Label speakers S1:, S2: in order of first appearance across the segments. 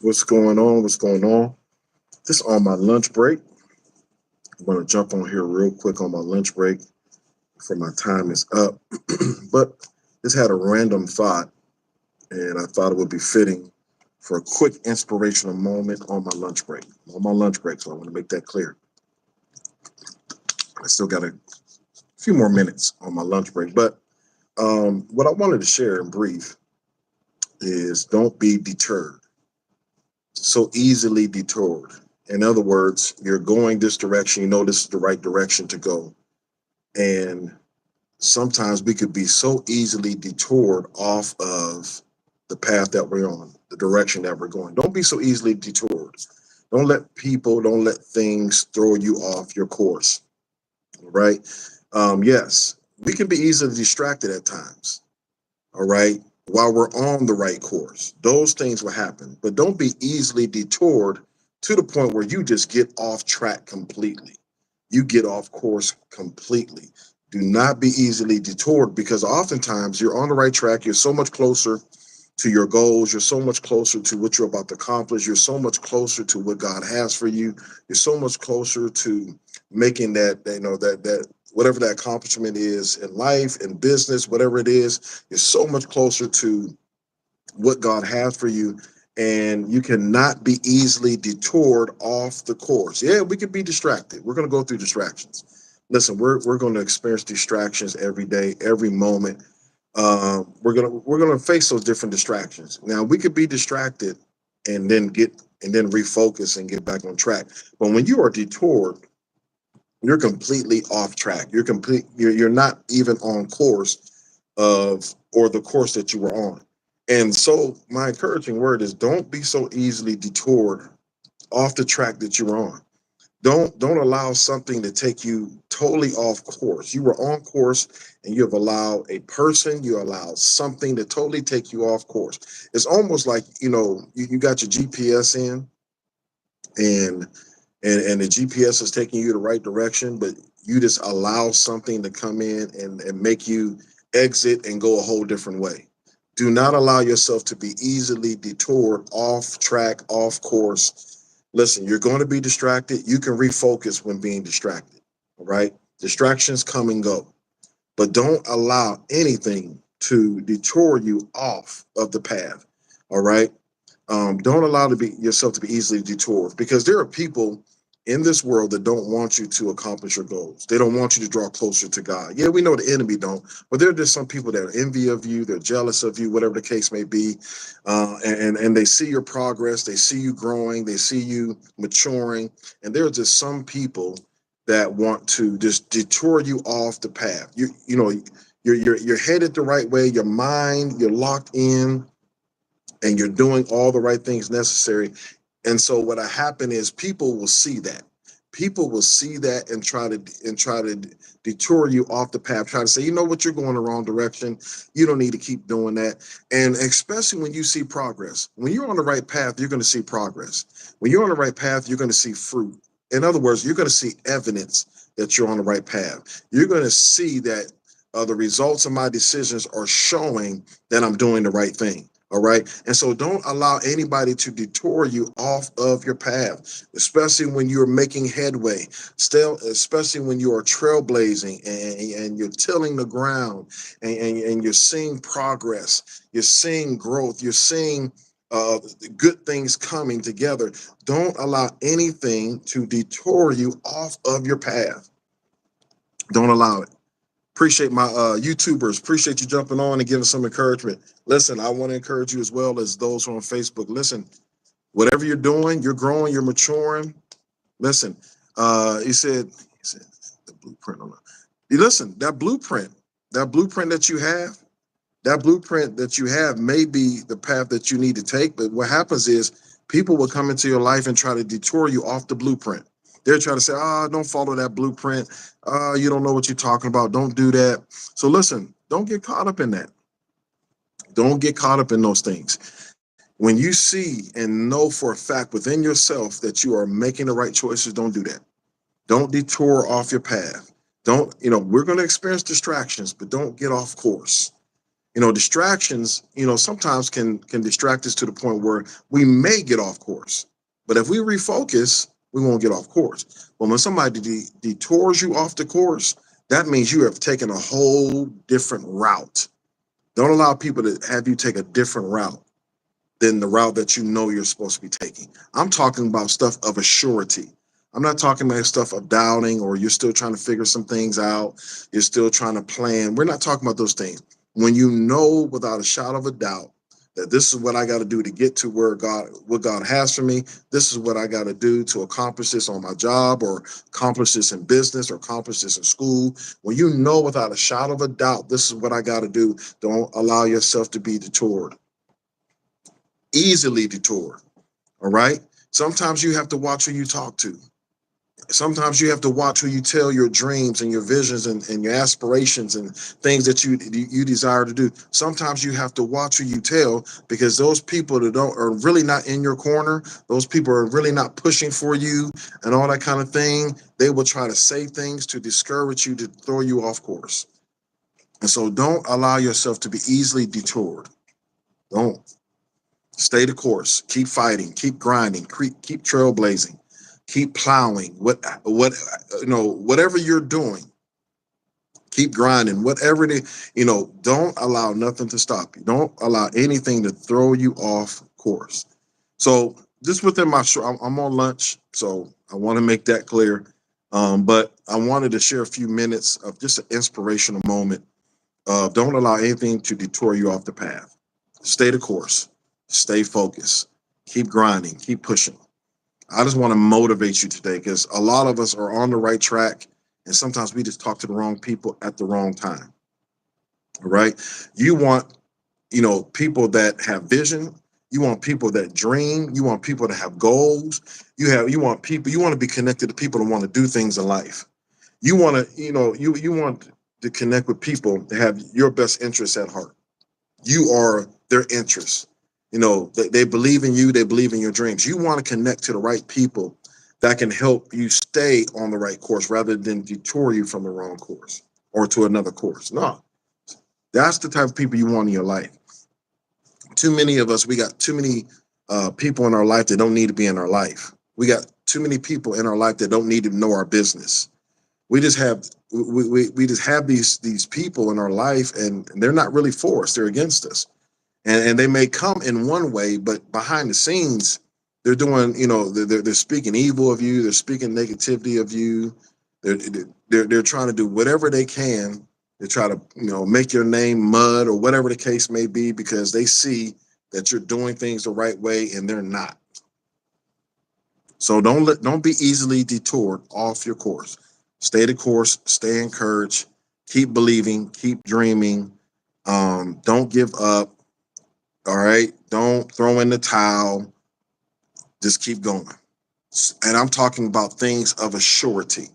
S1: What's going on? What's going on? This on my lunch break. I'm going to jump on here real quick on my lunch break before my time is up. But this had a random thought, and I thought it would be fitting for a quick inspirational moment on my lunch break. I'm on my lunch break, so I want to make that clear. I still got a few more minutes on my lunch break. But what I wanted to share in brief is don't be deterred. So easily detoured. In other words, you're going this direction, you know this is the right direction to go. And sometimes we could be so easily detoured off of the path that we're on, the direction that we're going. Don't be so easily detoured. Don't let things throw you off your course. All right. Yes, we can be easily distracted at times. All right. While we're on the right course, those things will happen. But don't be easily detoured to the point where you just get off track completely. You get off course completely. Do not be easily detoured because oftentimes you're on the right track. You're so much closer to your goals. You're so much closer to what you're about to accomplish. You're so much closer to what God has for you. You're so much closer to making that whatever that accomplishment is in life, in business, whatever it is, you're so much closer to what God has for you. And you cannot be easily detoured off the course. Yeah, we can be distracted. We're going to go through distractions. Listen, we're going to experience distractions every day, every moment. We're gonna face those different distractions. Now we could be distracted and then refocus and get back on track. But when you are detoured, you're completely off track. You're not even on course of or the course that you were on. And so my encouraging word is don't be so easily detoured off the track that you're on. Don't allow something to take you totally off course. You were on course and you have allowed a person, you allowed something to totally take you off course. It's almost like, you got your GPS in and and the GPS is taking you the right direction, but you just allow something to come in and make you exit and go a whole different way. Do not allow yourself to be easily detoured off track, off course. Listen, you're going to be distracted. You can refocus when being distracted. All right. Distractions come and go, but don't allow anything to detour you off of the path. All right. Don't allow yourself to be easily detoured because there are people in this world that don't want you to accomplish your goals. They don't want you to draw closer to God. Yeah, we know the enemy don't, but there are just some people that are envy of you, they're jealous of you, whatever the case may be, and they see your progress, they see you growing, they see you maturing, and there are just some people that want to just detour you off the path. You're headed the right way. Your mind, you're locked in and you're doing all the right things necessary. And so what'll happen is people will see that. People will see that and try to detour you off the path, try to say, you know what, you're going the wrong direction. You don't need to keep doing that. And especially when you see progress. When you're on the right path, you're going to see progress. When you're on the right path, you're going to see fruit. In other words, you're going to see evidence that you're on the right path. You're going to see that the results of my decisions are showing that I'm doing the right thing. All right. And so don't allow anybody to detour you off of your path, especially when you're making headway, still, especially when you are trailblazing and you're tilling the ground and you're seeing progress, you're seeing growth, you're seeing good things coming together. Don't allow anything to detour you off of your path. Don't allow it. Appreciate my YouTubers. Appreciate you jumping on and giving some encouragement. Listen, I want to encourage you as well as those who are on Facebook. Listen, whatever you're doing, you're growing, you're maturing. Listen, he said the blueprint. Listen, that blueprint that you have may be the path that you need to take. But what happens is people will come into your life and try to detour you off the blueprint. They're trying to say, don't follow that blueprint. You don't know what you're talking about. Don't do that. So listen, don't get caught up in that. Don't get caught up in those things. When you see and know for a fact within yourself that you are making the right choices, don't do that. Don't detour off your path. We're going to experience distractions, but don't get off course. Distractions, sometimes can distract us to the point where we may get off course. But if we refocus, we won't get off course. But when somebody detours you off the course, that means you have taken a whole different route. Don't allow people to have you take a different route than the route that you know you're supposed to be taking. I'm talking about stuff of a surety. I'm not talking about stuff of doubting or you're still trying to figure some things out. You're still trying to plan. We're not talking about those things. When you know without a shadow of a doubt that this is what I got to do to get to what God has for me. This is what I got to do to accomplish this on my job or accomplish this in business or accomplish this in school. When you know without a shadow of a doubt, this is what I got to do, don't allow yourself to be detoured, easily detoured. All right. Sometimes you have to watch who you talk to. Sometimes you have to watch who you tell your dreams and your visions and your aspirations and things that you desire to do. Sometimes you have to watch who you tell, because those people that don't are really not in your corner, those people are really not pushing for you and all that kind of thing. They will try to say things to discourage you, to throw you off course. And so don't allow yourself to be easily detoured. Don't. Stay the course. Keep fighting. Keep grinding. Keep trailblazing. Keep plowing. Whatever you're doing, keep grinding. Whatever it is, don't allow nothing to stop you. Don't allow anything to throw you off course. So just within my show, I'm on lunch, so I want to make that clear. But I wanted to share a few minutes of just an inspirational moment of don't allow anything to detour you off the path. Stay the course. Stay focused. Keep grinding. Keep pushing. I just want to motivate you today, because a lot of us are on the right track, and sometimes we just talk to the wrong people at the wrong time. All right. You want, people that have vision. You want people that dream. You want people to have goals. You want people, you want to be connected to people that want to do things in life. You want to, you want to connect with people that have your best interests at heart. You are their interest. They believe in you. They believe in your dreams. You want to connect to the right people that can help you stay on the right course rather than detour you from the wrong course or to another course. No, that's the type of people you want in your life. Too many of us, we got too many people in our life that don't need to be in our life. We got too many people in our life that don't need to know our business. We just have we just have these people in our life, and they're not really for us. They're against us. And they may come in one way, but behind the scenes, they're doing, they're speaking evil of you. They're speaking negativity of you. They're trying to do whatever they can to try to, make your name mud or whatever the case may be, because they see that you're doing things the right way and they're not. So don't be easily detoured off your course. Stay the course. Stay encouraged. Keep believing. Keep dreaming. Don't give up. All right. Don't throw in the towel. Just keep going. And I'm talking about things of a surety.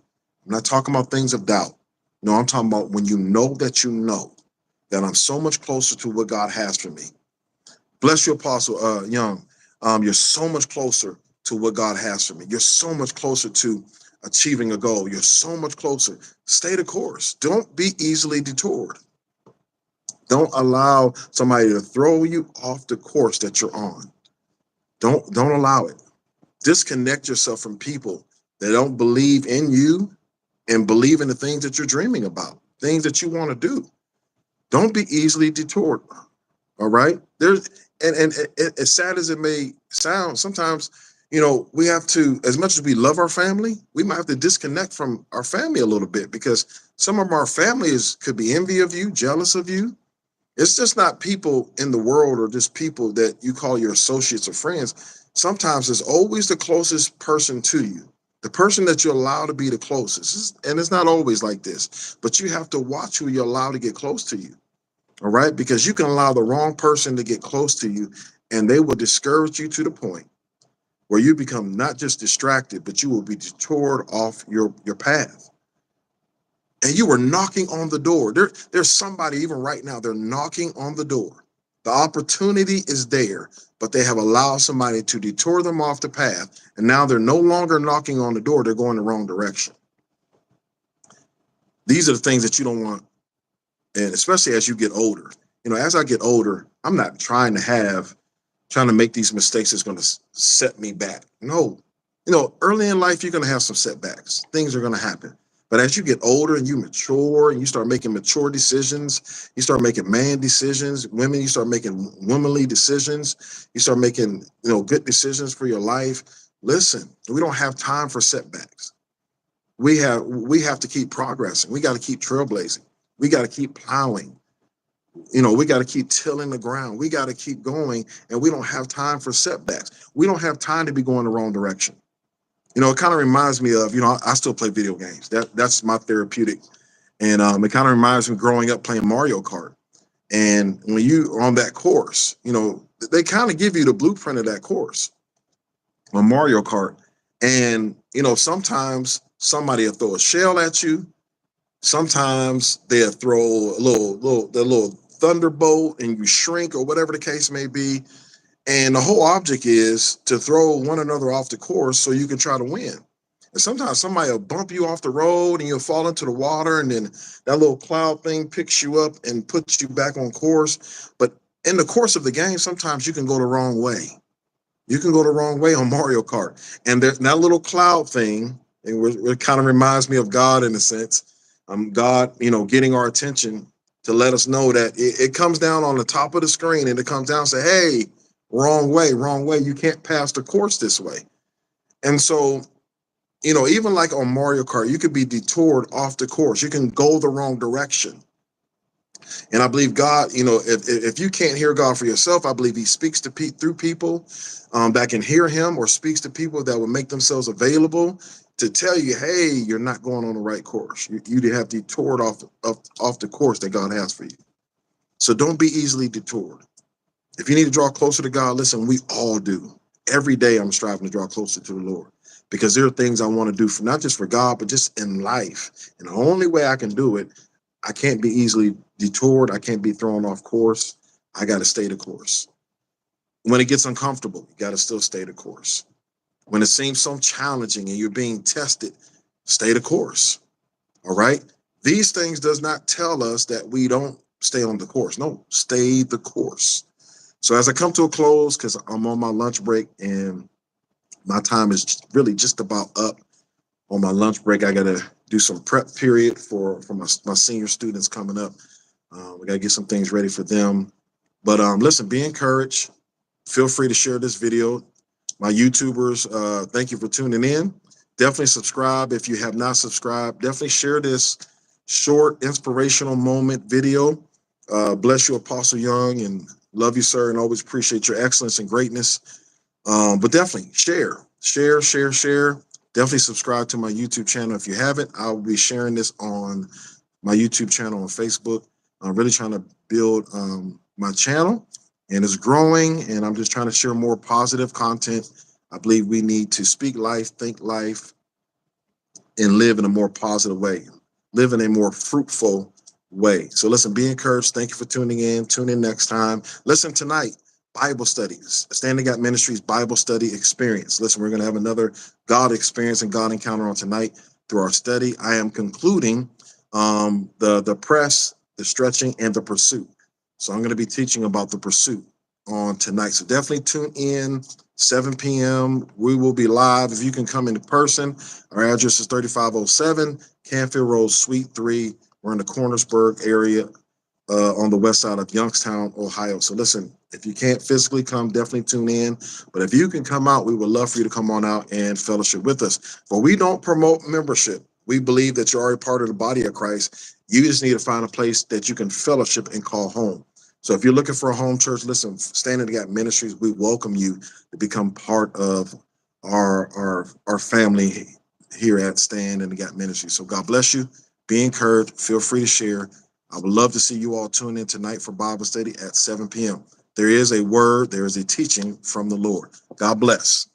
S1: I'm not talking about things of doubt. No, I'm talking about when you know that I'm so much closer to what God has for me. Bless you, Apostle Young. You're so much closer to what God has for me. You're so much closer to achieving a goal. You're so much closer. Stay the course. Don't be easily detoured. Don't allow somebody to throw you off the course that you're on. Don't allow it. Disconnect yourself from people that don't believe in you and believe in the things that you're dreaming about, things that you want to do. Don't be easily detoured. All right. And as sad as it may sound, sometimes, we have to, as much as we love our family, we might have to disconnect from our family a little bit, because some of our families could be envy of you, jealous of you. It's just not people in the world or just people that you call your associates or friends. Sometimes it's always the closest person to you, the person that you allow to be the closest. And it's not always like this, but you have to watch who you allow to get close to you. All right. Because you can allow the wrong person to get close to you, and they will discourage you to the point where you become not just distracted, but you will be detoured off your path. And you were knocking on the door. There's somebody even right now, they're knocking on the door. The opportunity is there, but they have allowed somebody to detour them off the path. And now they're no longer knocking on the door. They're going the wrong direction. These are the things that you don't want. And especially as you get older, as I get older, I'm not trying to make these mistakes that's going to set me back. No, early in life, you're going to have some setbacks. Things are going to happen. But as you get older and you mature and you start making mature decisions, you start making man decisions, women, you start making womanly decisions, you start making, good decisions for your life. Listen, we don't have time for setbacks. We have to keep progressing. We got to keep trailblazing. We got to keep plowing. We got to keep tilling the ground. We got to keep going, and we don't have time for setbacks. We don't have time to be going the wrong direction. It kind of reminds me of, I still play video games. That's my therapeutic. And it kind of reminds me growing up playing Mario Kart. And when you are on that course, they kind of give you the blueprint of that course on Mario Kart. And, sometimes somebody will throw a shell at you. Sometimes they'll throw the little thunderbolt and you shrink or whatever the case may be. And the whole object is to throw one another off the course so you can try to win. And sometimes somebody will bump you off the road and you'll fall into the water, and then that little cloud thing picks you up and puts you back on course. But in the course of the game, sometimes you can go the wrong way. You can go the wrong way on Mario Kart. And that little cloud thing, and it kind of reminds me of God in a sense. God, getting our attention to let us know that it comes down on the top of the screen, and it comes down and say, hey, wrong way, wrong way. You can't pass the course this way. And so, even like on Mario Kart, you could be detoured off the course. You can go the wrong direction. And I believe God, if you can't hear God for yourself, I believe he speaks to through people that can hear him, or speaks to people that will make themselves available to tell you, hey, you're not going on the right course. You have detoured off the course that God has for you. So don't be easily detoured. If you need to draw closer to God, listen, we all do. Every day I'm striving to draw closer to the Lord, because there are things I want to do for not just for God, but just in life. And the only way I can do it, I can't be easily detoured. I can't be thrown off course. I got to stay the course. When it gets uncomfortable, you got to still stay the course. When it seems so challenging and you're being tested, stay the course. All right. These things does not tell us that we don't stay on the course. No, stay the course. So as I come to a close, because I'm on my lunch break and my time is really just about up on my lunch break, I got to do some prep period for my senior students coming up. We got to get some things ready for them. But listen, be encouraged. Feel free to share this video. My YouTubers, thank you for tuning in. Definitely subscribe if you have not subscribed. Definitely share this short inspirational moment video. Bless you, Apostle Young, and love you, sir, and always appreciate your excellence and greatness. But definitely share. Definitely subscribe to my YouTube channel if you haven't. I'll be sharing this on my YouTube channel on Facebook. I'm really trying to build my channel, and it's growing, and I'm just trying to share more positive content. I believe we need to speak life, think life, and live in a more positive way, live in a more fruitful way. So listen, be encouraged. Thank you for tuning in. Tune in next time. Listen, tonight, Bible studies, Standing Gap Ministries Bible study experience. Listen, we're going to have another God experience and God encounter on tonight through our study. I am concluding the press, the stretching, and the pursuit. So I'm going to be teaching about the pursuit on tonight. So definitely tune in, 7 p.m. We will be live. If you can come in person, our address is 3507 Canfield Road, Suite 3. We're in the Cornersburg area on the west side of Youngstown, Ohio. So listen, if you can't physically come, definitely tune in. But if you can come out, we would love for you to come on out and fellowship with us. For we don't promote membership. We believe that you're already part of the body of Christ. You just need to find a place that you can fellowship and call home. So if you're looking for a home church, listen, Standing Gap Ministries, we welcome you to become part of our family here at Stand in the Gap Ministry. So God bless you. Be encouraged. Feel free to share. I would love to see you all tune in tonight for Bible study at 7 p.m. There is a word, there is a teaching from the Lord. God bless.